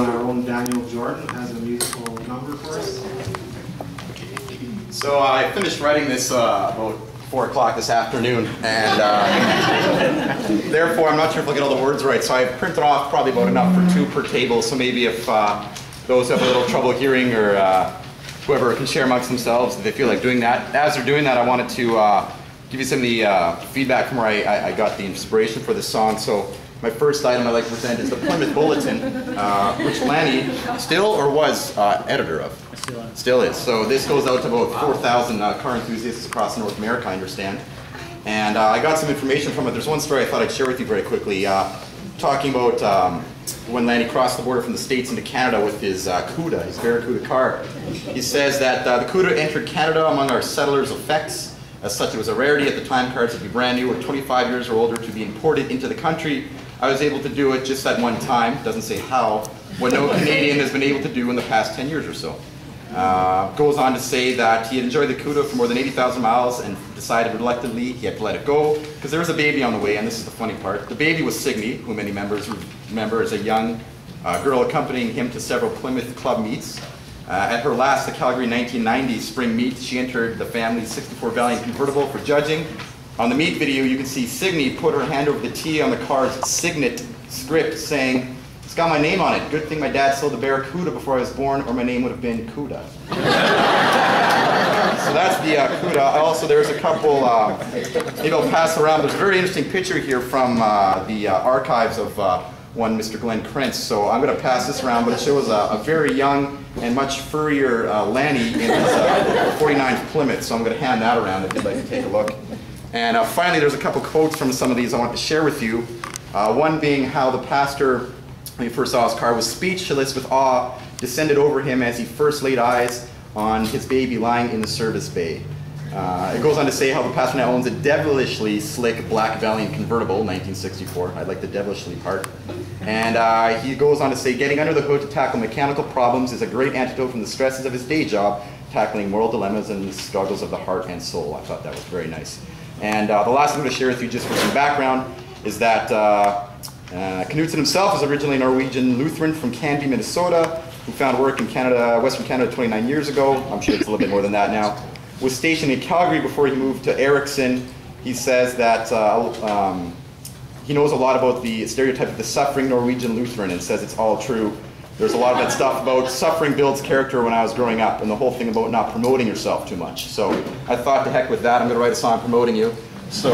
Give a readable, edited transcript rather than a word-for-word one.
our own Daniel Jordan has a musical number for us. So I finished writing this about 4 o'clock this afternoon, and therefore I'm not sure if I'll get all the words right, so I printed off probably about enough for 2 per table, so maybe if those who have a little trouble hearing or whoever can share amongst themselves if they feel like doing that. As they're doing that, I wanted to give you some of the feedback from where I got the inspiration for this song. So my first item I'd like to present is the Plymouth Bulletin, which Lanny still or was editor of. Still is. So this goes out to about 4,000 car enthusiasts across North America, I understand. And I got some information from it. There's one story I thought I'd share with you very quickly, talking about when Lanny crossed the border from the States into Canada with his CUDA, his Barracuda car. He says that the CUDA entered Canada among our settlers' effects. As such, it was a rarity at the time. Cars would be brand new or 25 years or older to be imported into the country. I was able to do it just that one time, doesn't say how, what no Canadian has been able to do in the past 10 years or so. Goes on to say that he had enjoyed the CUDA for more than 80,000 miles and decided reluctantly he had to let it go because there was a baby on the way, and this is the funny part. The baby was Signe, who many members remember as a young girl accompanying him to several Plymouth club meets. At her last, the Calgary 1990 spring meet, she entered the family's 64 Valiant convertible for judging. On the meet video, you can see Signe put her hand over the T on the car's signet script saying, "It's got my name on it. Good thing my dad sold the Barracuda before I was born, or my name would have been Cuda." So that's the CUDA. Also, there's a couple, maybe I'll pass around. There's a very interesting picture here from the archives of one Mr. Glenn Krentz. So I'm going to pass this around, but it shows a very young and much furrier Lanny in his 49th Plymouth. So I'm going to hand that around if you'd like to take a look. And finally, there's a couple quotes from some of these I want to share with you. One being how the pastor, when he first saw his car, was speechless with awe descended over him as he first laid eyes on his baby lying in the service bay. It goes on to say how the pastor now owns a devilishly slick black Valiant convertible, 1964. I like the devilishly part. And he goes on to say, getting under the hood to tackle mechanical problems is a great antidote from the stresses of his day job, tackling moral dilemmas and the struggles of the heart and soul. I thought that was very nice. And the last thing I'm going to share with you, just for some background, is that Knut107 himself is originally a Norwegian Lutheran from Canby, Minnesota, who found work in Canada, Western Canada 29 years ago. I'm sure it's a little bit more than that now. Was stationed in Calgary before he moved to Erickson. He says that he knows a lot about the stereotype of the suffering Norwegian Lutheran and says it's all true. There's a lot of that stuff about suffering builds character when I was growing up, and the whole thing about not promoting yourself too much. So I thought, to heck with that, I'm going to write a song promoting you. So.